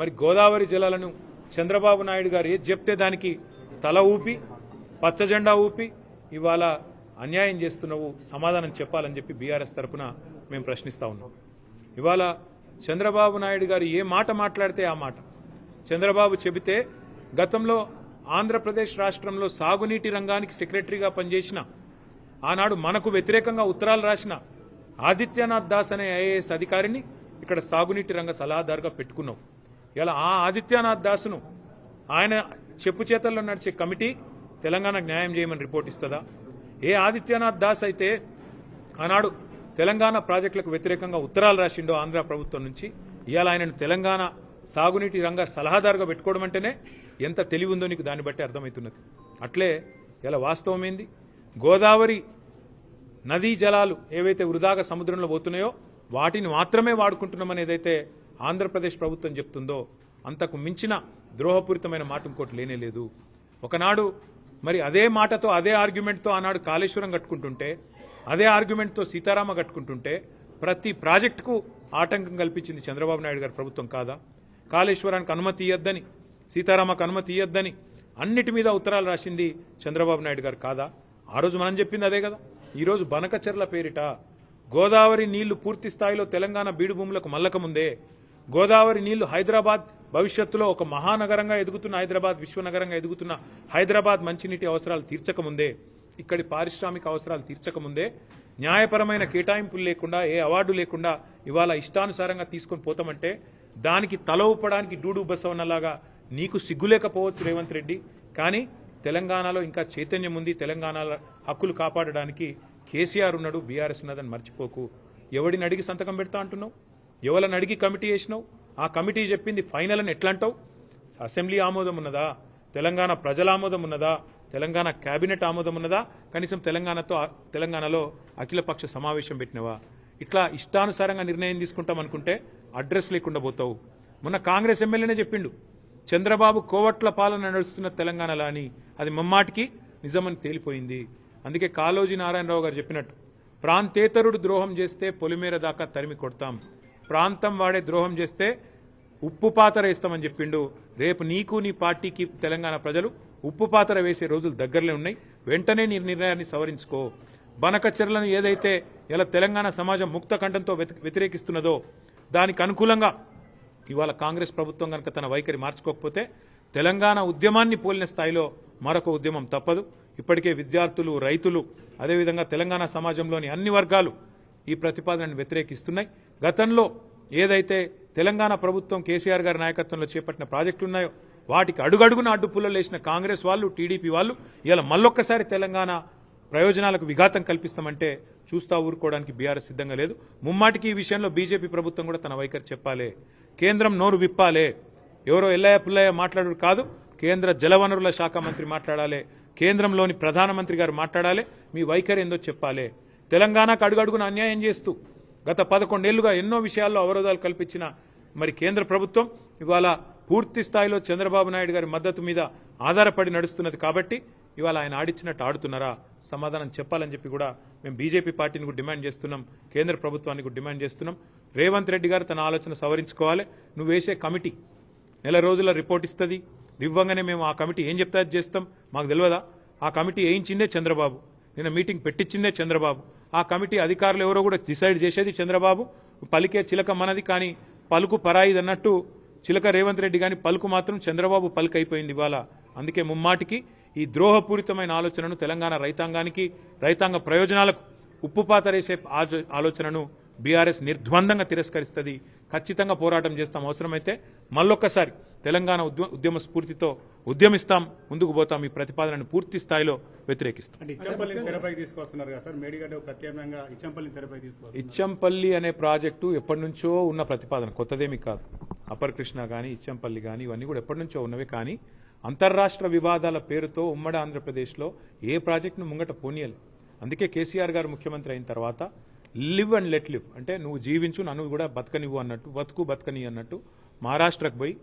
మరి గోదావరి జలాలను చంద్రబాబు నాయుడు గారు ఏది చెప్తే దానికి తల ఊపి పచ్చజెండా ఊపి ఇవాళ అన్యాయం చేస్తున్నావు, సమాధానం చెప్పాలని చెప్పి బీఆర్ఎస్ తరఫున మేము ప్రశ్నిస్తా ఉన్నాం. ఇవాళ చంద్రబాబు నాయుడు గారు ఏ మాట మాట్లాడితే ఆ మాట. చంద్రబాబు చెబితే గతంలో ఆంధ్రప్రదేశ్ రాష్ట్రంలో సాగునీటి రంగానికి సెక్రటరీగా పనిచేసిన, ఆనాడు మనకు వ్యతిరేకంగా ఉత్తరాలు రాసిన ఆదిత్యనాథ్ దాస్ అనే ఐఏఎస్ అధికారిని ఇక్కడ సాగునీటి రంగ సలహాదారుగా పెట్టుకున్నాం. ఇలా ఆ ఆదిత్యనాథ్ దాస్ను ఆయన చెప్పు చేతల్లో నడిచే కమిటీ తెలంగాణకు న్యాయం చేయమని రిపోర్ట్ ఇస్తుందా? ఏ ఆదిత్యనాథ్ దాస్ అయితే ఆనాడు తెలంగాణ ప్రాజెక్టులకు వ్యతిరేకంగా ఉత్తరాలు రాసిండో ఆంధ్ర ప్రభుత్వం నుంచి, ఇవాళ ఆయనను తెలంగాణ సాగునీటి రంగ సలహాదారుగా పెట్టుకోవడం అంటేనే ఎంత తెలివి ఉందో నీకు దాన్ని బట్టి అర్థమవుతున్నది. అట్లే ఇలా వాస్తవం ఏంది, గోదావరి నదీ జలాలు ఏవైతే వృధాగా సముద్రంలో పోతున్నాయో వాటిని మాత్రమే వాడుకుంటున్నామని ఏదైతే ఆంధ్రప్రదేశ్ ప్రభుత్వం చెప్తుందో అంతకు మించిన ద్రోహపూరితమైన మాట ఇంకోటి లేనేలేదు. ఒకనాడు మరి అదే మాటతో అదే ఆర్గ్యుమెంట్తో ఆనాడు కాళేశ్వరం కట్టుకుంటుంటే, అదే ఆర్గ్యుమెంట్తో సీతారామ కట్టుకుంటుంటే ప్రతి ప్రాజెక్టుకు ఆటంకం కల్పించింది చంద్రబాబు నాయుడు గారి ప్రభుత్వం కాదా? కాళేశ్వరానికి అనుమతి ఇవ్వద్దని, సీతారామకు అనుమతి ఇవ్వద్దని అన్నిటి మీద ఉత్తరాలు రాసింది చంద్రబాబు నాయుడు గారు కాదా? ఆ రోజు మనం చెప్పింది అదే కదా. ఈరోజు బనకచెర్ల పేరిట గోదావరి నీళ్లు పూర్తి స్థాయిలో తెలంగాణ బీడు భూములకు మల్లకముందే, గోదావరి నీళ్లు హైదరాబాద్ భవిష్యత్తులో ఒక మహానగరంగా ఎదుగుతున్న హైదరాబాద్, విశ్వనగరంగా ఎదుగుతున్న హైదరాబాద్ మంచినీటి అవసరాలు తీర్చకముందే, ఇక్కడి పారిశ్రామిక అవసరాలు తీర్చకముందే న్యాయపరమైన కేటాయింపులు లేకుండా, ఏ అవార్డు లేకుండా ఇవాళ ఇష్టానుసారంగా తీసుకొని పోతామంటే దానికి తల ఊపడానికి డూడు బసవన్నలాగా నీకు సిగ్గులేకపోవచ్చు రేవంత్ రెడ్డి. కానీ తెలంగాణలో ఇంకా చైతన్యం ఉంది. తెలంగాణలో హక్కులు కాపాడడానికి కేసీఆర్ ఉన్నాడు, బీఆర్ఎస్ ఉన్నదని మర్చిపోకు. ఎవడిని అడిగి సంతకం పెడతా అంటున్నావు? ఎవరిని అడిగి కమిటీ వేసినావు? ఆ కమిటీ చెప్పింది ఫైనల్ అని ఎట్లా అంటావు? అసెంబ్లీ ఆమోదం ఉన్నదా? తెలంగాణ ప్రజల ఆమోదం ఉన్నదా? తెలంగాణ కేబినెట్ ఆమోదం ఉన్నదా? కనీసం తెలంగాణలో అఖిలపక్ష సమావేశం పెట్టినవా? ఇట్లా ఇష్టానుసారంగా నిర్ణయం తీసుకుంటాం అనుకుంటే అడ్రస్ లేకుండా పోతావు. మొన్న కాంగ్రెస్ ఎమ్మెల్యేనే చెప్పిండు, చంద్రబాబు కోవట్ల పాలన నడుస్తున్న తెలంగాణలో అని. అది మమ్మాటికి నిజమని తేలిపోయింది. అందుకే కాళోజీ నారాయణరావు గారు చెప్పినట్టు, ప్రాంతేతరుడు ద్రోహం చేస్తే పొలిమేర దాకా తరిమి కొడతాం, ప్రాంతం వాడే ద్రోహం చేస్తే ఉప్పు పాతర వేస్తామని చెప్పిండు. రేపు నీకు నీ పార్టీకి తెలంగాణ ప్రజలు ఉప్పు పాతర వేసే రోజులు దగ్గరలో ఉన్నాయి. వెంటనే నీ నిర్ణయాన్ని సవరించుకో. బనకచెర్లను ఏదైతే ఇలా తెలంగాణ సమాజం ముక్త కంఠంతో వ్యతిరేకిస్తున్నదో దానికి అనుకూలంగా ఇవాళ కాంగ్రెస్ ప్రభుత్వం కనుక తన వైఖరి మార్చుకోకపోతే తెలంగాణ ఉద్యమాన్ని పోలిన స్థాయిలో మరొక ఉద్యమం తప్పదు. ఇప్పటికే విద్యార్థులు, రైతులు, అదేవిధంగా తెలంగాణ సమాజంలోని అన్ని వర్గాలు ఈ ప్రతిపాదనను వ్యతిరేకిస్తున్నాయి. గతంలో ఏదైతే తెలంగాణ ప్రభుత్వం కేసీఆర్ గారి నాయకత్వంలో చేపట్టిన ప్రాజెక్టులు ఉన్నాయో వాటికి అడుగడుగున అడ్డుపుల్లలు వేసిన కాంగ్రెస్ వాళ్ళు, టీడీపీ వాళ్ళు ఇలా మళ్ళొక్కసారి తెలంగాణ ప్రయోజనాలకు విఘాతం కల్పిస్తామంటే చూస్తా ఊరుకోవడానికి బీఆర్ఎస్ సిద్ధంగా లేదు. ముమ్మాటికి ఈ విషయంలో బీజేపీ ప్రభుత్వం కూడా తన వైఖరి చెప్పాలి. కేంద్రం నోరు విప్పాలే. ఎవరో ఎల్లయ్య పుల్లయ్య మాట్లాడు కాదు, కేంద్ర జలవనరుల శాఖ మంత్రి మాట్లాడాలి, కేంద్రంలోని ప్రధానమంత్రి గారు మాట్లాడాలి, మీ వైఖరి ఏందో చెప్పాలి. తెలంగాణకు అడుగడుగున అన్యాయం చేస్తూ గత 11 ఏళ్లుగా ఎన్నో విషయాల్లో అవరోధాలు కల్పించిన మరి కేంద్ర ప్రభుత్వం ఇవాళ పూర్తి స్థాయిలో చంద్రబాబు నాయుడు గారి మద్దతు మీద ఆధారపడి నడుస్తున్నది. కాబట్టి ఇవాళ ఆయన ఆడిచ్చినట్టు ఆడుతున్నారా? సమాధానం చెప్పాలని చెప్పి కూడా మేము బీజేపీ పార్టీని కూడా డిమాండ్ చేస్తున్నాం, కేంద్ర ప్రభుత్వాన్ని కూడా డిమాండ్ చేస్తున్నాం. రేవంత్ రెడ్డి గారు తన ఆలోచన సవరించుకోవాలి. నువ్వు వేసే కమిటీ నెల రోజుల రిపోర్ట్ ఇస్తుంది, ఇవ్వగానే మేము ఆ కమిటీ ఏం చెప్తే అది చేస్తాం. మాకు తెలియదా? ఆ కమిటీ వేయించిందే చంద్రబాబు, నిన్న మీటింగ్ పెట్టించిందే చంద్రబాబు. ఆ కమిటీ అధికారులు ఎవరో కూడా డిసైడ్ చేసేది చంద్రబాబు. పలికే చిలక మనది కానీ పలుకు పరాయిది అన్నట్టు చిలక రేవంత్ రెడ్డి కానీ పలుకు మాత్రం చంద్రబాబు పలుకు అయిపోయింది ఇవాళ. అందుకే ముమ్మాటికి ఈ ద్రోహపూరితమైన ఆలోచనను, తెలంగాణ రైతాంగానికి, రైతాంగ ప్రయోజనాలకు ఉప్పుపాతరేసే ఆలోచనను బీఆర్ఎస్ నిర్ద్వందంగా తిరస్కరిస్తుంది. ఖచ్చితంగా పోరాటం చేస్తాం. అవసరమైతే మళ్ళొక్కసారి తెలంగాణ ఉద్యమ స్ఫూర్తితో ఉద్యమిస్తాం, ముందుకు పోతాం. ఈ ప్రతిపాదనను పూర్తి స్థాయిలో వ్యతిరేకిస్తాం. ఇచ్చంపల్లి అనే ప్రాజెక్టు ఎప్పటి నుంచో ఉన్న ప్రతిపాదన, కొత్తదేమీ కాదు. అప్పర్ కృష్ణ కానీ ఇచ్చంపల్లి కానీ ఇవన్నీ కూడా ఎప్పటి నుంచో ఉన్నవే. కానీ అంతర్రాష్ట్ర వివాదాల పేరుతో ఉమ్మడి ఆంధ్రప్రదేశ్లో ఏ ప్రాజెక్టును ముంగట పోనీయాలి. అందుకే కేసీఆర్ గారు ముఖ్యమంత్రి అయిన తర్వాత లివ్ అండ్ లెట్ లివ్ అంటే నువ్వు జీవించు, నన్ను కూడా బతకనివ్వు అన్నట్టు, బతకని అన్నట్టు మహారాష్ట్రకు పోయి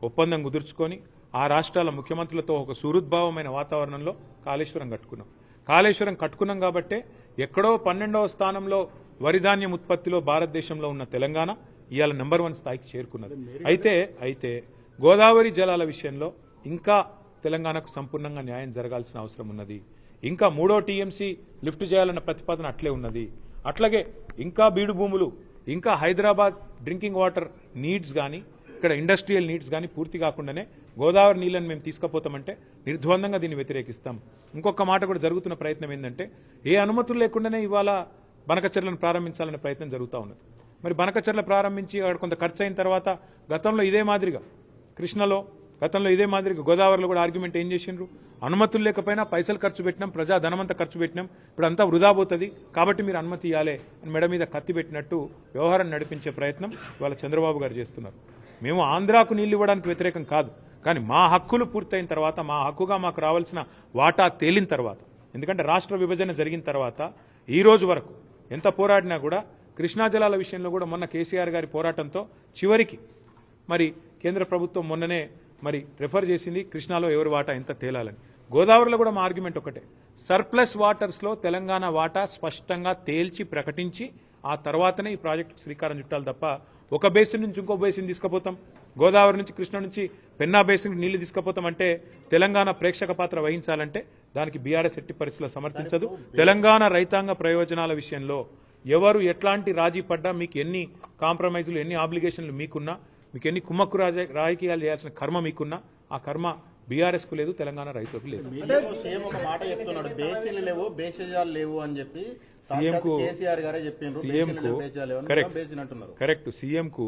ఒప్పందం కుదుర్చుకొని ఆ రాష్ట్రాల ముఖ్యమంత్రులతో ఒక సుహృద్భావమైన వాతావరణంలో కాళేశ్వరం కట్టుకున్నాం. కాళేశ్వరం కట్టుకున్నాం కాబట్టే ఎక్కడో 12వ స్థానంలో వరిధాన్యం ఉత్పత్తిలో భారతదేశంలో ఉన్న తెలంగాణ ఇవాళ నెంబర్ 1 స్థాయికి చేరుకున్నది. అయితే గోదావరి జలాల విషయంలో ఇంకా తెలంగాణకు సంపూర్ణంగా న్యాయం జరగాల్సిన అవసరం ఉన్నది. ఇంకా 3వ టీఎంసీ లిఫ్ట్ చేయాలన్న ప్రతిపాదన అట్లే ఉన్నది. అట్లాగే ఇంకా బీడు భూములు, ఇంకా హైదరాబాద్ డ్రింకింగ్ వాటర్ నీడ్స్ కానీ, ఇక్కడ ఇండస్ట్రియల్ నీడ్స్ కానీ పూర్తి కాకుండానే గోదావరి నీళ్ళని మేము తీసుకుపోతామంటే నిర్ద్వందంగా దీన్ని వ్యతిరేకిస్తాం. ఇంకొక మాట కూడా జరుగుతున్న ప్రయత్నం ఏంటంటే ఏ అనుమతులు లేకుండానే ఇవాళ బనకచెర్లను ప్రారంభించాలనే ప్రయత్నం జరుగుతూ ఉన్నది. మరి బనకచెర్ల ప్రారంభించి అక్కడ కొంత ఖర్చు అయిన తర్వాత గతంలో ఇదే మాదిరిగా కృష్ణలో, గతంలో ఇదే మాదిరిగా గోదావరిలో కూడా ఆర్గ్యుమెంట్ ఏం చేసిండ్రు, అనుమతులు లేకపోయినా పైసలు ఖర్చు పెట్టినాం, ప్రజా ధనమంతా ఖర్చు పెట్టినాం, ఇప్పుడు అంతా వృధా పోతుంది కాబట్టి మీరు అనుమతి ఇవ్వాలి అని మెడ మీద కత్తి పెట్టినట్టు వ్యవహారం నడిపించే ప్రయత్నం ఇవాళ చంద్రబాబు గారు చేస్తున్నారు. మేము ఆంధ్రాకు నీళ్లు ఇవ్వడానికి వ్యతిరేకం కాదు, కానీ మా హక్కులు పూర్తయిన తర్వాత, మా హక్కుగా మాకు రావాల్సిన వాటా తేలిన తర్వాత, ఎందుకంటే రాష్ట్ర విభజన జరిగిన తర్వాత ఈ రోజు వరకు ఎంత పోరాడినా కూడా కృష్ణా జలాల విషయంలో కూడా మొన్న కేసీఆర్ గారి పోరాటంతో చివరికి మరి కేంద్ర ప్రభుత్వం మొన్ననే మరి రెఫర్ చేసింది కృష్ణాలో ఎవరి వాటా ఎంత తేలాలని. గోదావరిలో కూడా మా ఆర్గ్యుమెంట్ ఒకటే, సర్ప్లస్ వాటర్స్లో తెలంగాణ వాటా స్పష్టంగా తేల్చి ప్రకటించి ఆ తర్వాతనే ఈ ప్రాజెక్టు శ్రీకారం చుట్టాలి తప్ప ఒక బేసిన్ నుంచి ఇంకో బేసిన్ తీసుకుపోతాం, గోదావరి నుంచి కృష్ణ నుంచి పెన్నా బేసిన్ నీళ్లు తీసుకుపోతామంటే తెలంగాణ ప్రేక్షక పాత్ర వహించాలంటే దానికి బీఆర్ఎస్ ఎట్టి పరిస్థితుల్లో సమర్థించదు. తెలంగాణ రైతాంగ ప్రయోజనాల విషయంలో ఎవరు ఎట్లాంటి రాజీ పడ్డా, మీకు ఎన్ని కాంప్రమైజులు, ఎన్ని ఆబ్లిగేషన్లు మీకున్నా, మీకు ఎన్ని కుమ్మక్కు రాజకీయాలు చేయాల్సిన కర్మ మీకున్నా, ఆ కర్మ బీఆర్ఎస్ కు లేదు, తెలంగాణ రైతులకు లేదు. ఒక మాట చెప్తున్నాడు, బేసిన్లు లేవు, బేసిజాలు లేవు అని చెప్పి కేసీఆర్ గారే చెప్పిండ్రు. కరెక్ట్. సీఎం కు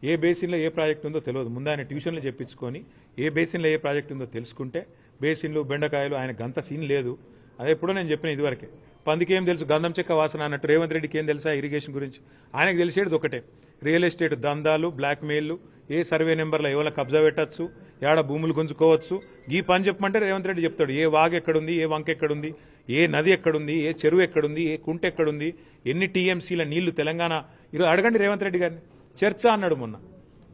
ఏ బేసిన్లో ఏ ప్రాజెక్ట్ ఉందో తెలియదు. ముందు ఆయన ట్యూషన్లు చెప్పించుకొని ఏ బేసిన్లో ఏ ప్రాజెక్ట్ ఉందో తెలుసుకుంటే, బేసిన్లు బెండకాయలు ఆయన గంత సీన్ లేదు. అదే ఎప్పుడో నేను చెప్పిన ఇదివరకే, పందికి ఏం తెలుసు గంధం చెక్క వాసన అన్నట్టు రేవంత్ రెడ్డికి ఏం తెలుసా ఇరిగేషన్ గురించి? ఆయనకు తెలిసేది ఒకటే, రియల్ ఎస్టేట్ దందాలు, బ్లాక్ మెయిల్లు, ఏ సర్వే నెంబర్లో ఎవరైనా కబ్జా పెట్టచ్చు, ఏడ భూములు గుంజుకోవచ్చు, ఈ పని చెప్పమంటే రేవంత్ రెడ్డి చెప్తాడు. ఏ వాగు ఎక్కడుంది, ఏ వంక ఎక్కడుంది, ఏ నది ఎక్కడుంది, ఏ చెరువు ఎక్కడుంది, ఏ కుంట ఎక్కడుంది, ఎన్ని టీఎంసీల నీళ్లు తెలంగాణ. ఈరోజు అడగండి రేవంత్ రెడ్డి గారిని. చర్చ అన్నాడు, మొన్న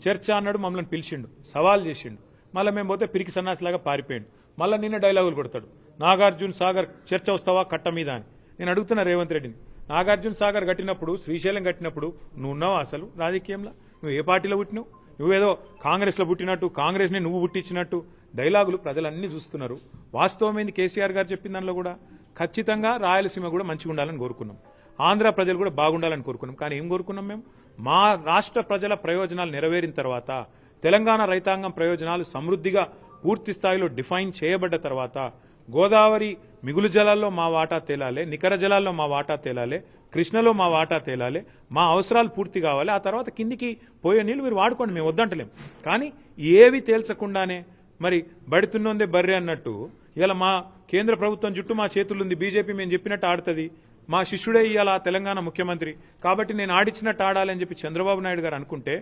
చర్చ అన్నాడు, మమ్మల్ని పిలిచిండు, సవాల్ చేసిండు, మళ్ళీ మేము పోతే పిరికి సన్నాసిలాగా పారిపోయిండు. మళ్ళీ నిన్న డైలాగులు కొడతాడు, నాగార్జున సాగర్ చర్చ వస్తావా కట్ట మీద అని. నేను అడుగుతున్నా రేవంత్ రెడ్డిని, నాగార్జున సాగర్ కట్టినప్పుడు, శ్రీశైలం కట్టినప్పుడు నువ్వు ఉన్నావు అసలు రాజకీయంలో? నువ్వు ఏ పార్టీలో పుట్టినావు? నువ్వేదో కాంగ్రెస్లో పుట్టినట్టు, కాంగ్రెస్ని నువ్వు పుట్టించినట్టు డైలాగులు ప్రజలన్నీ చూస్తున్నారు. వాస్తవమైంది కేసీఆర్ గారు చెప్పిన దానిలో కూడా ఖచ్చితంగా రాయలసీమ కూడా మంచిగా ఉండాలని కోరుకున్నాం, ఆంధ్ర ప్రజలు కూడా బాగుండాలని కోరుకున్నాం. కానీ ఏం కోరుకున్నాం మేము? మా రాష్ట్ర ప్రజల ప్రయోజనాలు నెరవేరిన తర్వాత, తెలంగాణ రైతాంగం ప్రయోజనాలు సమృద్ధిగా పూర్తి స్థాయిలో డిఫైన్ చేయబడ్డ తర్వాత, గోదావరి మిగులు జలాల్లో మా వాటా తేలాలి, నికర జలాల్లో మా వాటా తేలాలి, కృష్ణలో మా వాటా తేలాలి, మా అవసరాలు పూర్తి కావాలి. ఆ తర్వాత కిందికి పోయే నీళ్ళు మీరు వాడుకోండి, మేము వద్దంటలేం. కానీ ఏవి తేల్చకుండానే మరి బడితున్నోందే బర్రె అన్నట్టు ఇలా మా కేంద్ర ప్రభుత్వం చుట్టూ మా చేతులుంది, బీజేపీ మేము చెప్పినట్టు ఆడుతుంది, మా శిష్యుడే ఇవాళ తెలంగాణ ముఖ్యమంత్రి కాబట్టి నేను ఆడిచ్చినట్టు ఆడాలని చెప్పి చంద్రబాబు నాయుడు గారు అనుకుంటే,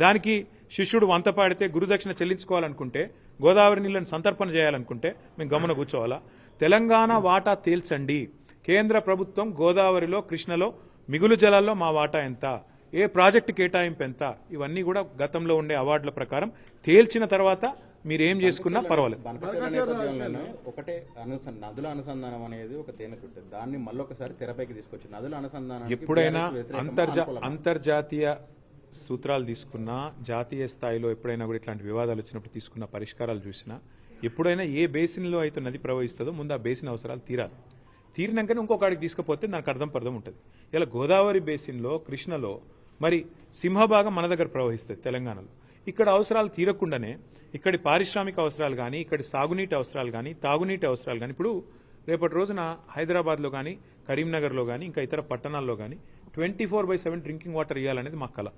దానికి శిష్యుడు వంత పాడితే గురుదక్షిణ చెల్లించుకోవాలనుకుంటే, గోదావరి నీళ్లను సంతర్పణ చేయాలనుకుంటే మేము గమన కూర్చోవాలా? తెలంగాణ వాటా తేల్చండి. కేంద్ర ప్రభుత్వం గోదావరిలో, కృష్ణలో మిగులు జలాల్లో మా వాటా ఎంత, ఏ ప్రాజెక్టు కేటాయింపు ఎంత, ఇవన్నీ కూడా గతంలో ఉండే అవార్డుల ప్రకారం తేల్చిన తర్వాత మీరు ఏం చేసుకున్నా పర్వాలేదు. ఒకటే నదుల అనుసంధానం అనేది ఒక తేనె, దాన్ని మళ్ళొకసారి తెరపైకి తీసుకొచ్చి నదుల అనుసంధానం ఎప్పుడైనా అంతర్జాతీయ సూత్రాలు తీసుకున్నా, జాతీయ స్థాయిలో ఎప్పుడైనా కూడా ఇట్లాంటి వివాదాలు వచ్చినప్పుడు తీసుకున్న పరిష్కారాలు చూసినా, ఎప్పుడైనా ఏ బేసిన్లో అయితే నది ప్రవహిస్తుందో ముందు ఆ బేసిన్ అవసరాలు తీరాలి. తీరినాకనే ఇంకొకడికి తీసుకుపోతే దానికి అర్థం ఉంటుంది. ఇలా గోదావరి బేసిన్లో, కృష్ణలో మరి సింహభాగం మన దగ్గర ప్రవహిస్తుంది తెలంగాణలో. ఇక్కడ అవసరాలు తీరకుండానే ఇక్కడి పారిశ్రామిక అవసరాలు కానీ, ఇక్కడి సాగునీటి అవసరాలు కానీ, తాగునీటి అవసరాలు కానీ, ఇప్పుడు రేపటి రోజున హైదరాబాద్లో కానీ, కరీంనగర్లో కానీ, ఇంకా ఇతర పట్టణాల్లో కానీ 24/7 డ్రింకింగ్ వాటర్ ఇవ్వాలనేది మా కళ.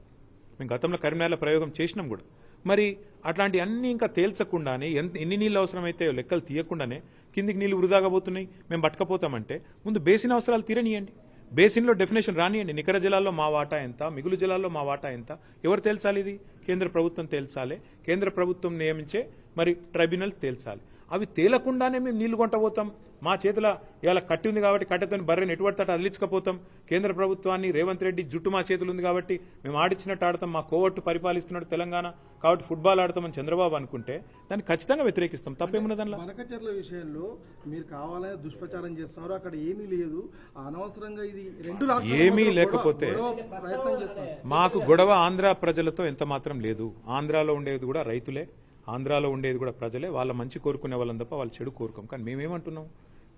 మేము గతంలో కరీంనగర్లో ప్రయోగం చేసినాం కూడా. మరి అట్లాంటి అన్ని ఇంకా తేల్చకుండానే, ఎన్ని నీళ్ళు అవసరమైతే లెక్కలు తీయకుండానే కిందికి నీళ్లు వృధాగా పోతున్నాయి, మేము పట్టుకపోతామంటే ముందు బేసిన్ అవసరాలు తీరనియండి, బేసిన్లో డెఫినేషన్ రానియండి. నికర జలాల్లో మా వాటా ఎంత, మిగులు జలాల్లో మా వాటా ఎంత, ఎవరు తేల్చాలి? ఇది కేంద్ర ప్రభుత్వం తేల్చాలి. కేంద్ర ప్రభుత్వం నియమించే మరి ట్రైబ్యునల్స్ తేల్చాలి. అవి తేలకుండానే మేము నీళ్లు కొంటపోతాం. మా చేతిలో ఇవాళ కట్టి ఉంది కాబట్టి కట్టెతో బర్రెని ఎటువంటి తట అదిలించకపోతాం. కేంద్ర ప్రభుత్వాన్ని రేవంత్ రెడ్డి జుట్టు మా చేతులు ఉంది కాబట్టి మేము ఆడిచ్చినట్టు ఆడతాం. మా కోవట్టు పరిపాలిస్తున్నాడు తెలంగాణ కాబట్టి ఫుట్బాల్ ఆడతామని చంద్రబాబు అనుకుంటే దాన్ని ఖచ్చితంగా వ్యతిరేకిస్తాం. తప్పేమున్నది దానిలో? మనకచర్ల విషయంలో మీరు కావాలని దుష్ప్రచారం చేస్తున్నారు, అక్కడ ఏమీ లేదు, అనవసరంగా ఇది రెండు రాష్ట్రాల ఏమీ మధ్య లేకపోతే ప్రయత్నం చేస్తున్నారు. మాకు గొడవ ఆంధ్ర ప్రజలతో ఎంత మాత్రం లేదు. ఆంధ్రాలో ఉండేది కూడా రైతులే, ఆంధ్రాలో ఉండేది కూడా ప్రజలే. వాళ్ళ మంచి కోరుకునే వాళ్ళని తప్ప వాళ్ళు చెడు కోరుకోం. కానీ మేమేమంటున్నాం,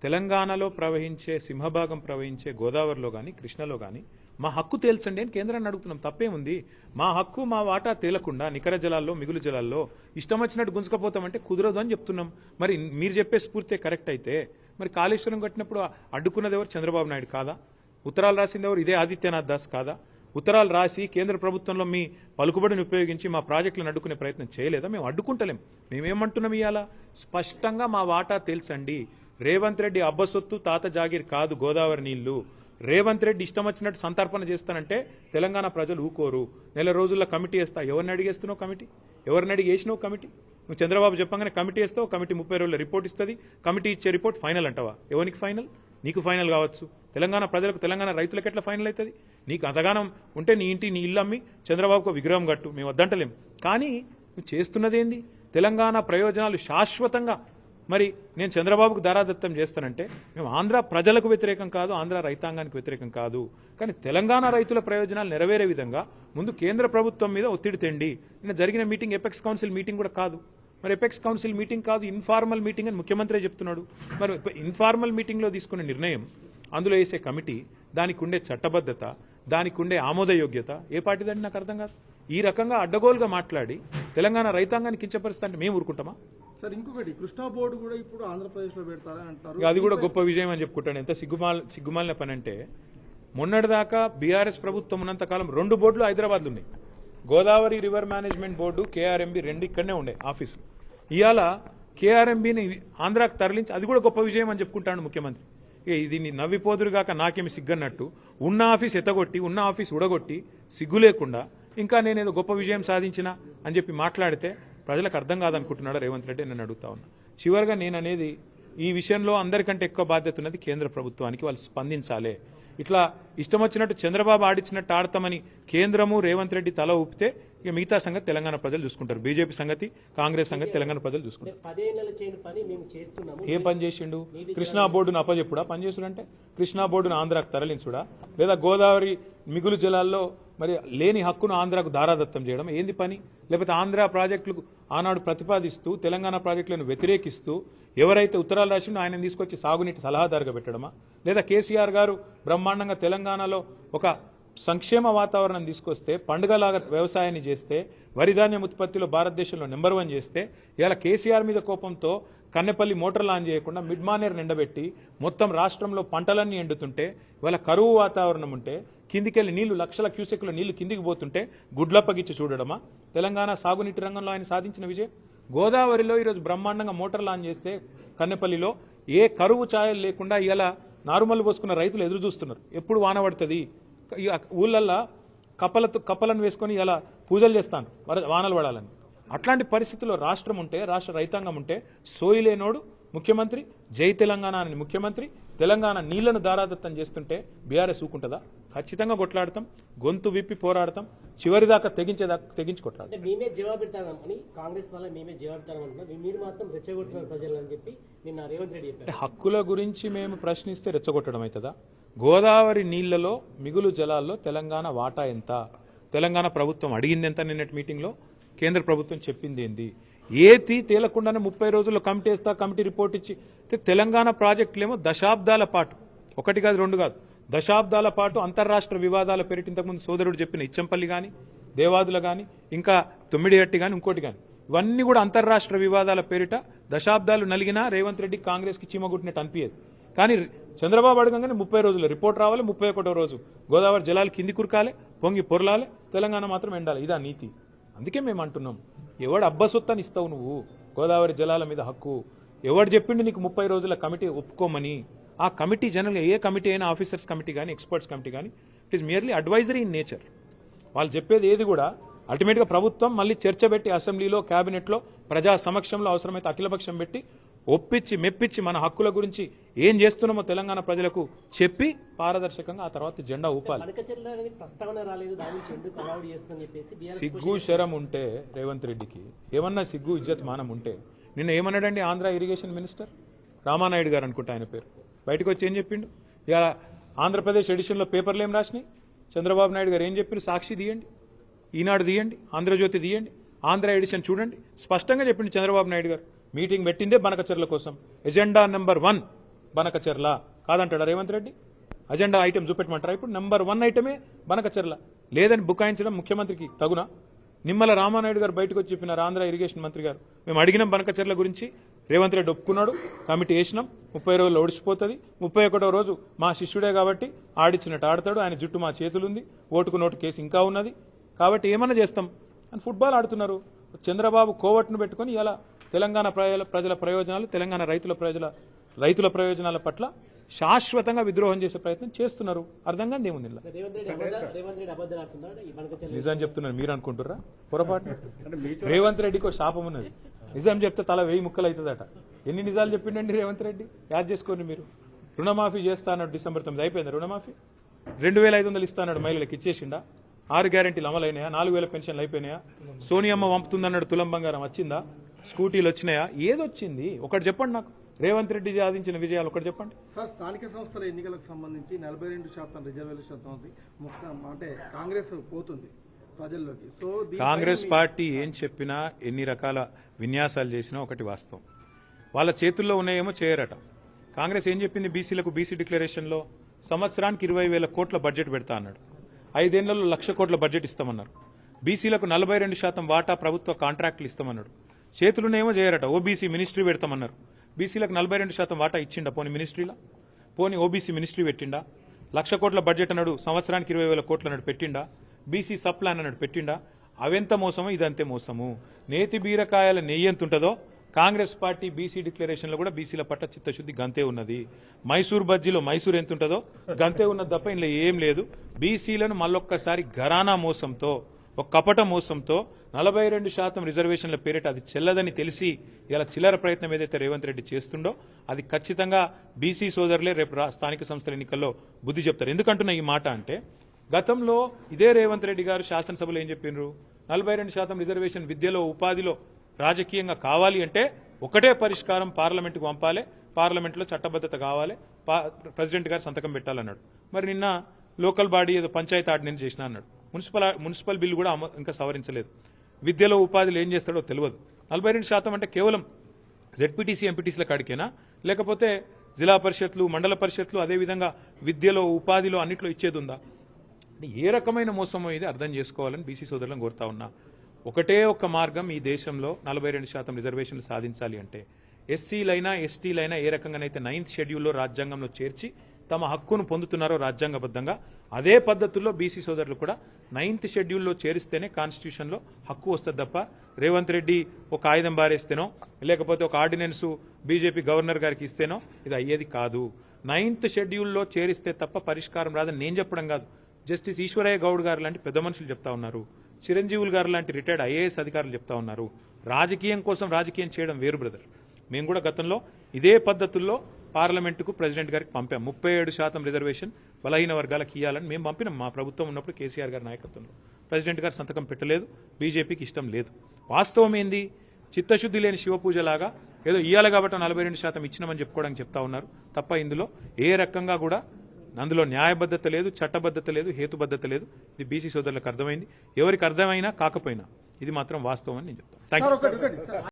తెలంగాణలో ప్రవహించే సింహభాగం ప్రవహించే గోదావరిలో కానీ కృష్ణలో కానీ మా హక్కు తేల్చండి అని కేంద్రాన్ని అడుగుతున్నాం. తప్పేముంది? మా హక్కు మా వాటా తేలకుండా నికర జలాల్లో మిగులు జలాల్లో ఇష్టం వచ్చినట్టు గుంజుకపోతామంటే కుదరదు అని చెప్తున్నాం. మరి మీరు చెప్పే స్ఫూర్తే కరెక్ట్ అయితే మరి కాళేశ్వరం కట్టినప్పుడు అడ్డుకున్నది ఎవరు? చంద్రబాబు నాయుడు కాదా? ఉత్తరాలు రాసింది ఎవరు? ఇదే ఆదిత్యనాథ్ దాస్ కాదా? ఉత్తరాలు రాసి కేంద్ర ప్రభుత్వంలో మీ పలుకుబడిని ఉపయోగించి మా ప్రాజెక్టులను అడ్డుకునే ప్రయత్నం చేయలేదా? మేము అడ్డుకుంటలేం. మేమేమంటున్నాం ఇవాళ స్పష్టంగా మా వాటా తెలుసండి. రేవంత్ రెడ్డి అబ్బసొత్తు తాత జాగీర్ కాదు గోదావరి నీళ్లు. రేవంత్ రెడ్డి ఇష్టం వచ్చినట్టు సంతర్పణ చేస్తానంటే తెలంగాణ ప్రజలు ఊకోరు. నెల రోజుల్లో కమిటీ వేస్తా. ఎవరిని అడిగేస్తున్నావు కమిటీ? ఎవరిని అడిగి వేసినావు కమిటీ? నువ్వు చంద్రబాబు చెప్పగానే కమిటీ వేస్తావు, కమిటీ 30 రోజుల రిపోర్ట్ ఇస్తుంది. కమిటీ ఇచ్చే రిపోర్ట్ ఫైనల్ అంటావా? ఎవరికి ఫైనల్? నీకు ఫైనల్ కావచ్చు, తెలంగాణ ప్రజలకు తెలంగాణ రైతులకు ఎట్లా ఫైనల్ అవుతుంది? నీకు అంతగానం ఉంటే నీ ఇంటి నీ ఇల్లు అమ్మి చంద్రబాబుకు విగ్రహం కట్టు, మేము వద్దంటలేం. కానీ నువ్వు చేస్తున్నదేంది? తెలంగాణ ప్రయోజనాలు శాశ్వతంగా మరి నేను చంద్రబాబుకు దారాదత్తం చేస్తానంటే మేము ఆంధ్ర ప్రజలకు వ్యతిరేకం కాదు, ఆంధ్ర రైతాంగానికి వ్యతిరేకం కాదు. కానీ తెలంగాణ రైతుల ప్రయోజనాలు నెరవేరే విధంగా ముందు కేంద్ర ప్రభుత్వం మీద ఒత్తిడి తెండి. నిన్న జరిగిన మీటింగ్ ఎపెక్స్ కౌన్సిల్ మీటింగ్ కూడా కాదు. మరి ఎపెక్స్ కౌన్సిల్ మీటింగ్ కాదు, ఇన్ఫార్మల్ మీటింగ్ అని ముఖ్యమంత్రి చెప్తున్నాడు. మరి ఇన్ఫార్మల్ మీటింగ్లో తీసుకునే నిర్ణయం, అందులో వేసే కమిటీ, దానికి ఉండే చట్టబద్ధత, దానికి ఉండే ఆమోదయోగ్యత ఏ పార్టీదండి నాకు అర్థం కాదు. ఈ రకంగా అడ్డగోలుగా మాట్లాడి తెలంగాణ రైతాంగాన్ని కించపరుస్తా అంటే మేము ఊరుకుంటామా? సార్ ఇంకొకటి, కృష్ణా బోర్డు కూడా ఇప్పుడు ఆంధ్రప్రదేశ్ లో పెడతారని అంటారు. ఇక అది కూడా గొప్ప విజయం అని చెప్పుకుంటాను. ఎంత సిగ్గుమాలిన పని అంటే మొన్నటిదాకా బీఆర్ఎస్ ప్రభుత్వం ఉన్నంతకాలం 2 బోర్డులు హైదరాబాద్లో ఉన్నాయి. Godavari river management board, KRMB 2 ఇక్కడనే ఉండే ఆఫీసులు. ఇవాళ కేఆర్ఎంబిని ఆంధ్రాకు తరలించి అది కూడా గొప్ప విజయం అని చెప్పుకుంటాడు ముఖ్యమంత్రి. దీన్ని నవ్విపోదురుగాక నాకేమి సిగ్గన్నట్టు ఉన్న ఆఫీస్ ఎత్తగొట్టి, ఉన్న ఆఫీస్ ఉడగొట్టి సిగ్గు లేకుండా ఇంకా నేనేదో గొప్ప విజయం సాధించినా అని చెప్పి మాట్లాడితే ప్రజలకు అర్థం కాదనుకుంటున్నాడు రేవంత్ రెడ్డి. నేను అడుగుతా ఉన్నా. చివరిగా నేను అనేది, ఈ విషయంలో అందరికంటే ఎక్కువ బాధ్యత ఉన్నది కేంద్ర ప్రభుత్వానికి. వాళ్ళు స్పందించాలి. ఇట్లా ఇష్టం వచ్చినట్టు చంద్రబాబు ఆడిచ్చినట్టు ఆడతామని కేంద్రము రేవంత్ రెడ్డి తల ఊపితే ఇక మిగతా సంగతి తెలంగాణ ప్రజలు చూసుకుంటారు. బీజేపీ సంగతి, కాంగ్రెస్ సంగతి తెలంగాణ ప్రజలు చూసుకుంటారు. ఏం పని చేసిండు? కృష్ణా బోర్డును అప్పచెప్పుడా పని చేసుడంటే? కృష్ణా బోర్డును ఆంధ్రాకు తరలించుడా? లేదా గోదావరి మిగులు జలాల్లో మరి లేని హక్కును ఆంధ్రాకు దారాదత్తం చేయడం ఏంది పని? లేకపోతే ఆంధ్ర ప్రాజెక్టులకు ఆనాడు ప్రతిపాదిస్తూ తెలంగాణ ప్రాజెక్టులను వ్యతిరేకిస్తూ ఎవరైతే ఉత్తరాలు రాసిండో ఆయన తీసుకొచ్చి సాగునీటి సలహాదారుగా పెట్టడమా? లేదా కేసీఆర్ గారు బ్రహ్మాండంగా తెలంగాణలో ఒక సంక్షేమ వాతావరణం తీసుకొస్తే, పండుగలాగా వ్యవసాయాన్ని చేస్తే, వరి ధాన్యం ఉత్పత్తిలో భారతదేశంలో నెంబర్ 1 చేస్తే, ఇలా కేసీఆర్ మీద కోపంతో కన్నెపల్లి మోటార్లు ఆన్ చేయకుండా మిడ్ మానేర్ నిండబెట్టి మొత్తం రాష్ట్రంలో పంటలన్నీ ఎండుతుంటే, ఇవాళ కరువు వాతావరణం ఉంటే, కిందికెళ్ళి నీళ్లు లక్షల క్యూసెక్ల నీళ్లు కిందికి పోతుంటే గుడ్లప్పగిచ్చి చూడడమా తెలంగాణ సాగునీటి రంగంలో ఆయన సాధించిన విజయం? గోదావరిలో ఈరోజు బ్రహ్మాండంగా మోటార్లు ఆన్ చేస్తే కన్నెపల్లిలో ఏ కరువు ఛాయలు లేకుండా ఇలా నారుమల్లు పోసుకున్న రైతులు ఎదురు చూస్తున్నారు. ఎప్పుడు వాన పడుతుంది? ఊళ్ళల్లో కప్పలను వేసుకొని ఇలా పూజలు చేస్తాను వానలు పడాలని. అట్లాంటి పరిస్థితుల్లో రాష్ట్రం ఉంటే, రాష్ట్ర రైతాంగం ఉంటే, సోయిలేనోడు ముఖ్యమంత్రి, జై తెలంగాణ అని ముఖ్యమంత్రి తెలంగాణ నీళ్లను దారాదత్తం చేస్తుంటే బీఆర్ఎస్ ఊకుంటుందా? ఖచ్చితంగా కొట్లాడతాం, గొంతు విప్పి పోరాడతాం, చివరిదాకా తెగించి కొట్లాడతాం. మేమే జవాబిస్తామని కాంగ్రెస్ వల్ల మేమే జవాబిస్తామంటున్నాం, మీరు మాత్రం రెచ్చగొడుతున్నారు ప్రజలని చెప్పి నిన్న రేవంత్ రెడ్డి చెప్పారు. హక్కుల గురించి మేము ప్రశ్నిస్తే రెచ్చగొట్టడం అవుతుందా? గోదావరి నీళ్లలో మిగులు జలాల్లో తెలంగాణ వాటా ఎంత? తెలంగాణ ప్రభుత్వం అడిగింది ఎంత? నిన్నటి మీటింగ్లో కేంద్ర ప్రభుత్వం చెప్పింది ఏంది? ఏది తేలకుండానే 30 రోజుల్లో కమిటీ వేస్తా, కమిటీ రిపోర్ట్ ఇచ్చి తెలంగాణ ప్రాజెక్టులేమో దశాబ్దాల పాటు, 1 కాదు 2 కాదు, దశాబ్దాల పాటు అంతర్రాష్ట్ర వివాదాల పేరిట ఇంతకుముందు సోదరుడు చెప్పిన ఇచ్చంపల్లి కానీ, దేవాదుల కానీ, ఇంకా తొమ్మిడిహట్టి కానీ, ఇంకోటి కానీ, ఇవన్నీ కూడా అంతర్రాష్ట్ర వివాదాల పేరిట దశాబ్దాలు నలిగినా రేవంత్ రెడ్డి కాంగ్రెస్కి చీమగుట్టినట్టు అనిపించేది. కానీ చంద్రబాబు అడగంగానే 30 రోజులు రిపోర్ట్ రావాలి, 31వ రోజు గోదావరి జలాలు కింది కురకాలి, పొంగి పొరలాలి, తెలంగాణ మాత్రం ఎండాలి. ఇదా నీతి. అందుకే మేము అంటున్నాం, ఎవడు అబ్బసొత్తని ఇస్తావు నువ్వు గోదావరి జలాల మీద హక్కు? ఎవడు చెప్పిండు నీకు 30 రోజుల కమిటీ ఒప్పుకోమని? ఆ కమిటీ జనరల్గా ఏ కమిటీ అయినా, ఆఫీసర్స్ కమిటీ కానీ, ఎక్స్పర్ట్స్ కమిటీ కానీ, it is merely advisory in nature. వాళ్ళు చెప్పేది ఏది కూడా అల్టిమేట్గా ప్రభుత్వం మళ్ళీ చర్చ పెట్టి అసెంబ్లీలో, క్యాబినెట్లో, ప్రజా సమక్షంలో, అవసరమైతే అఖిలపక్షం పెట్టి ఒప్పించి మెప్పించి మన హక్కుల గురించి ఏం చేస్తున్నామో తెలంగాణ ప్రజలకు చెప్పి పారదర్శకంగా ఆ తర్వాత జెండా ఊపాలి. బనకచెర్ల అనేది ప్రస్తావన రాలేదు, దాని నుంచి ఎందుకు అవాయిడ్ చేస్తుందని చెప్పేసి బీఆర్ఎస్ సిగ్గు శరం ఉంటే రేవంత్ రెడ్డికి ఏమన్నా సిగ్గు ఇజ్జత్ మానం ఉంటే నిన్న ఏమన్నాడండి ఆంధ్ర ఇరిగేషన్ మినిస్టర్ రామానాయుడు గారు అనుకుంటా ఆయన పేరు, బయటకు వచ్చి ఏం చెప్పిండు? ఇలా ఆంధ్రప్రదేశ్ ఎడిషన్లో పేపర్లు ఏం రాసినాయి? చంద్రబాబు నాయుడు గారు ఏం చెప్పారు? సాక్షి తీయండి, ఈనాడు తీయండి, ఆంధ్రజ్యోతి తీయండి, ఆంధ్ర ఎడిషన్ చూడండి, స్పష్టంగా చెప్పింది చంద్రబాబు నాయుడు గారు. మీటింగ్ పెట్టిందే బనకచెర్ల కోసం, ఎజెండా నెంబర్ 1 బనకచెర్ల కాదంటాడా రేవంత్ రెడ్డి? అజెండా ఐటమ్ చూపెట్టమంటారా? ఇప్పుడు నెంబర్ 1 ఐటమే బనకచెర్ల. లేదని బుకాయించడం ముఖ్యమంత్రికి తగునా? నిమ్మల రామానాయుడు గారు బయటకు వచ్చి చెప్పినారు, ఆంధ్ర ఇరిగేషన్ మంత్రి గారు, మేము అడిగినాం బనకచెర్ల గురించి, రేవంత్ రెడ్డి ఒప్పుకున్నాడు, కమిటీ వేసినాం, 30 రోజుల్లో ఒడిసిపోతుంది, 31వ రోజు మా శిష్యుడే కాబట్టి ఆడిచ్చినట్టు ఆడతాడు, ఆయన జుట్టు మా చేతులుంది, ఓటుకు నోటు కేసు ఇంకా ఉన్నది, కాబట్టి ఏమన్నా చేస్తాం అని ఫుట్బాల్ ఆడుతున్నారు. చంద్రబాబు కోవట్ను పెట్టుకుని ఇలా తెలంగాణ ప్రజల ప్రయోజనాలు, తెలంగాణ రైతుల ప్రయోజనాల పట్ల శాశ్వతంగా విద్రోహం చేసే ప్రయత్నం చేస్తున్నారు. అర్థం కాదు ఏముంది ఇలా. రేవంత్ రెడ్డి అబద్ధాలు ఆడుతున్నాడు ఈ బనకచెర్ల. నిజం చెప్తున్నారు మీరు అనుకుంటుర్రా? పొరపాటు. రేవంత్ రెడ్డికి ఒక శాపం ఉన్నది, నిజం చెప్తే తల 1000 ముక్కలు అవుతుందట. ఎన్ని నిజాలు చెప్పిండండి రేవంత్ రెడ్డి? యాద్ చేసుకోండి మీరు. రుణమాఫీ చేస్తా అన్నాడు డిసెంబర్ 9, అయిపోయింది రుణమాఫీ. 2500 ఇస్తా అన్నాడు, మహిళలకు ఇచ్చేసిండా? 6 గ్యారెంటీలు అమలైనాయా? 4000 పెన్షన్లు అయిపోయినాయా? సోనియమ్మ పంపుతుందన్నాడు తులం బంగారం వచ్చిందా? స్కూటీలు వచ్చినాయా? ఏదొచ్చింది ఒకటి చెప్పండి నాకు. రేవంత్ రెడ్డి సాధించిన విజయాలు ఒకటి చెప్పండి. సార్, స్థానిక సంస్థల ఎన్నికలకు సంబంధించి 42% రిజర్వేషన్ ఉంది, అంటే కాంగ్రెస్ పోతుంది ప్రజల్లోకి. సో కాంగ్రెస్ పార్టీ ఏం చెప్పినా, ఎన్ని రకాల విన్యాసాలు చేసినా ఒకటి వాస్తవం, వాళ్ళ చేతుల్లో ఉన్నాయేమో చేయరట. కాంగ్రెస్ ఏం చెప్పింది? బీసీలకు బీసీ డిక్లరేషన్లో సంవత్సరానికి 20,000 కోట్ల బడ్జెట్ పెడతా అన్నాడు. 5 ఏళ్లలో 1,00,000 కోట్ల బడ్జెట్ ఇస్తామన్నారు. బీసీలకు 42% వాటా ప్రభుత్వ కాంట్రాక్టులు ఇస్తామన్నాడు. చేతులునేమో చేయరట. OBC ministry పెడతామన్నారు. బీసీలకు 42% వాటా ఇచ్చిండా? పోనీ మినిస్ట్రీలా, పోనీ ఓబీసీ మినిస్ట్రీ పెట్టిండా? 1,00,000 కోట్ల బడ్జెట్ అన్నాడు, సంవత్సరానికి 20,000 కోట్లు అన్నాడు, పెట్టిండా? బీసీ సబ్ ప్లాన్ అన్నాడు, పెట్టిండా? అవెంత మోసమో ఇదంతే మోసము. నేతి బీరకాయల నెయ్యి ఎంత ఉంటుందో కాంగ్రెస్ పార్టీ బీసీ డిక్లరేషన్లో కూడా బీసీల పట్ల చిత్తశుద్ధి గంతే ఉన్నది. మైసూర్ బజ్జీలో మైసూర్ ఎంత ఉంటుందో గంతే ఉన్నది తప్ప ఇందులో ఏం లేదు. బీసీలను మళ్ళొక్కసారి ఘరానా మోసంతో, ఒక కపట మోసంతో 42% రిజర్వేషన్ల పేరిట అది చెల్లదని తెలిసి ఇలా చిల్లర ప్రయత్నం ఏదైతే రేవంత్ రెడ్డి చేస్తుండో అది ఖచ్చితంగా బీసీ సోదరులే రేపు స్థానిక సంస్థల ఎన్నికల్లో బుద్ధి చెప్తారు. ఎందుకంటున్నా ఈ మాట అంటే, గతంలో ఇదే రేవంత్ రెడ్డి గారు శాసనసభలో ఏం చెప్పిండ్రు? 42% రిజర్వేషన్ విద్యలో, ఉపాధిలో, రాజకీయంగా కావాలి అంటే ఒకటే పరిష్కారం, పార్లమెంటుకు పంపాలి, పార్లమెంట్లో చట్టబద్ధత కావాలి, ప్రెసిడెంట్ గారు సంతకం పెట్టాలన్నాడు. మరి నిన్న లోకల్ బాడీ ఏదో పంచాయతీ ఆర్డినెన్స్ చేసినా అన్నాడు. మున్సిపల్ బిల్లు కూడా ఇంకా సవరించలేదు. విద్యలో, ఉపాధిలో ఏం చేస్తాడో తెలియదు. 42% అంటే కేవలం జెడ్పీటీసీ, ఎంపీటీసీల కాడికేనా, లేకపోతే జిల్లా పరిషత్లు, మండల పరిషత్లు, అదేవిధంగా విద్యలో, ఉపాధిలో అన్నిట్లో ఇచ్చేది ఉందా? ఏ రకమైన మోసమో ఇది అర్థం చేసుకోవాలని బీసీ సోదరులను కోరుతా ఉన్నా. ఒకటే ఒక్క మార్గం ఈ దేశంలో 42% రిజర్వేషన్లు సాధించాలి అంటే, ఎస్సీలైనా ఎస్టీలైనా ఏ రకంగానైతే 9th షెడ్యూల్లో రాజ్యాంగంలో చేర్చి తమ హక్కును పొందుతున్నారో రాజ్యాంగబద్ధంగా, అదే పద్ధతుల్లో బీసీ సోదరులు కూడా 9th షెడ్యూల్లో చేరిస్తేనే కాన్స్టిట్యూషన్లో హక్కు వస్తుంది తప్ప రేవంత్ రెడ్డి ఒక ఆయుధం బారేస్తేనో, లేకపోతే ఒక ఆర్డినెన్స్ బీజేపీ గవర్నర్ గారికి ఇస్తేనో ఇది అయ్యేది కాదు. 9th షెడ్యూల్లో చేరిస్తే తప్ప పరిష్కారం రాదని నేను చెప్పడం కాదు, జస్టిస్ ఈశ్వరయ్య గౌడ్ గారు లాంటి పెద్ద మనుషులు చెప్తా ఉన్నారు, చిరంజీవులు గారు లాంటి రిటైర్డ్ ఐఏఎస్ అధికారులు చెప్తా ఉన్నారు. రాజకీయం కోసం రాజకీయం చేయడం వేరు బ్రదర్. మేము కూడా గతంలో ఇదే పద్ధతుల్లో పార్లమెంటుకు ప్రెసిడెంట్ గారికి పంపాం. 37% రిజర్వేషన్ బలహీన వర్గాలకు ఇవ్వాలని మేము పంపినాం. మా ప్రభుత్వం ఉన్నప్పుడు కేసీఆర్ గారి నాయకత్వంలో ప్రెసిడెంట్ గారు సంతకం పెట్టలేదు, బీజేపీకి ఇష్టం లేదు. వాస్తవం ఏంది? చిత్తశుద్ధి లేని శివపూజలాగా ఏదో ఇయ్యాలి కాబట్టి 42% ఇచ్చినామని చెప్పుకోవడానికి చెప్తా ఉన్నారు తప్ప ఇందులో ఏ రకంగా కూడా అందులో న్యాయబద్ధత లేదు, చట్టబద్ధత లేదు, హేతుబద్ధత లేదు. ఇది బీసీ సోదరులకు అర్థమైంది. ఎవరికి అర్థమైనా కాకపోయినా ఇది మాత్రం వాస్తవం అని నేను చెప్తాను. Thank you.